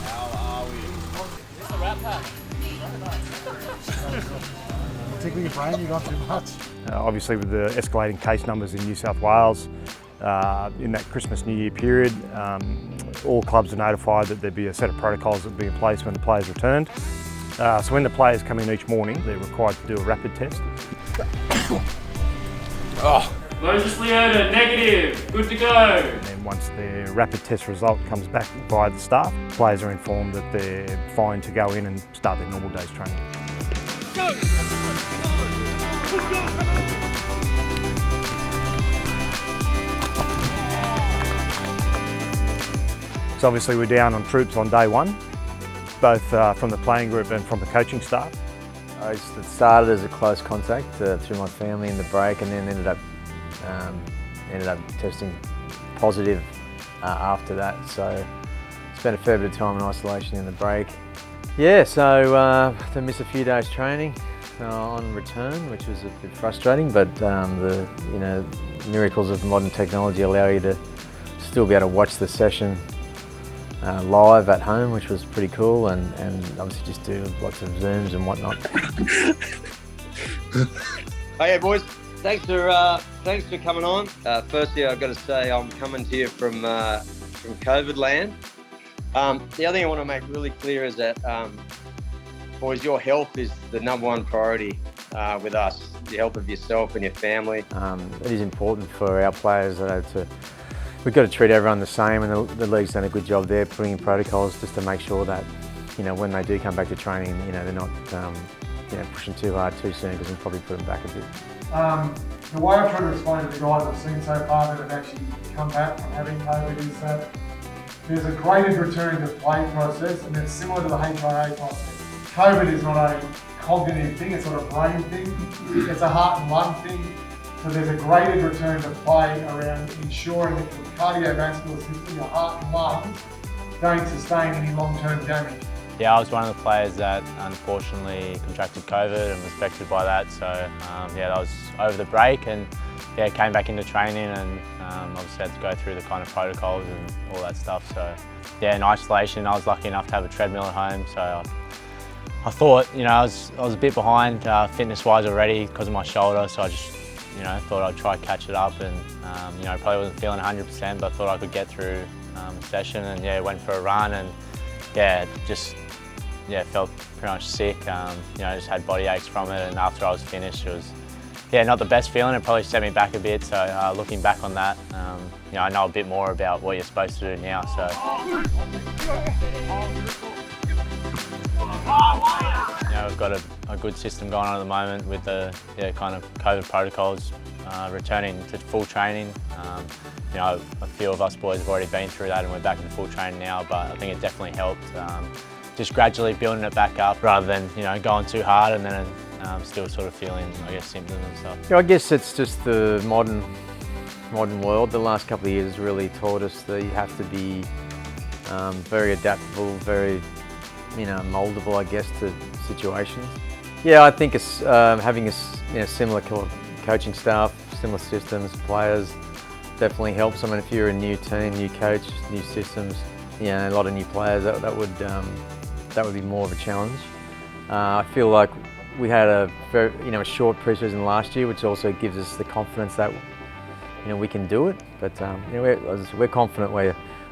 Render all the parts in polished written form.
How are we? It's a wrap pack. Tickle your brain, you got too much. Obviously with the escalating case numbers in New South Wales, in that Christmas New Year period, all clubs are notified that there'd be a set of protocols that would be in place when the players returned. So when the players come in each morning, they're required to do a rapid test. Moses Leota, negative, good to go. And then once their rapid test result comes back via the staff, players are informed that they're fine to go in and start their normal day's training. Go! So obviously we're down on troops on day one, both from the playing group and from the coaching staff. It started as a close contact through my family in the break, and then ended up testing positive after that. So spent a fair bit of time in isolation in the break. Yeah, so to miss a few days training on return, which was a bit frustrating, but the miracles of modern technology allow you to still be able to watch the session live at home, which was pretty cool, and obviously just do lots of Zooms and whatnot. Hey boys, thanks for coming on. Firstly, I've got to say I'm coming to you from COVID land. The other thing I want to make really clear is that, boys, your health is the #1 priority with us. The health of yourself and your family. It is important for our players we've got to treat everyone the same, and the league's done a good job there, putting in protocols just to make sure that, when they do come back to training, they're not, pushing too hard too soon, because we'll probably put them back a bit. The way I've tried to explain to the guys I've seen so far that have actually come back from having COVID is that there's a graded return to play process, and it's similar to the HIA process. COVID is not a cognitive thing, it's not a brain thing, it's a heart and lung thing. So there's a graded return to play around ensuring that your cardiovascular system, your heart and lungs, don't sustain any long-term damage. Yeah, I was one of the players that unfortunately contracted COVID and was affected by that. So that was over the break, and came back into training, and obviously had to go through the kind of protocols and all that stuff. So in isolation, I was lucky enough to have a treadmill at home. So I thought, I was a bit behind fitness-wise already because of my shoulder. So I just thought I'd try to catch it up, and probably wasn't feeling 100%, but I thought I could get through the session, and went for a run, and felt pretty much sick. Just had body aches from it, and after I was finished, it was not the best feeling. It probably set me back a bit. So looking back on that, I know a bit more about what you're supposed to do now. So. We've got a good system going on at the moment with the kind of COVID protocols, returning to full training. A few of us boys have already been through that, and we're back in full training now, but I think it definitely helped just gradually building it back up rather than going too hard and then still sort of feeling, symptoms and stuff. I guess it's just the modern world. The last couple of years has really taught us that you have to be very adaptable, very mouldable, I guess, to situations. I think it's having a similar coaching staff, similar systems, players definitely helps. I mean, if you're a new team, new coach, new systems, a lot of new players, that would be more of a challenge. I feel like we had a very a short pre-season last year, which also gives us the confidence that we can do it. But we're confident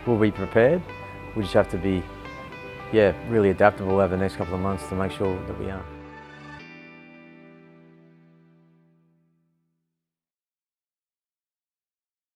we'll be prepared. We just have to be really adaptable over the next couple of months to make sure that we are.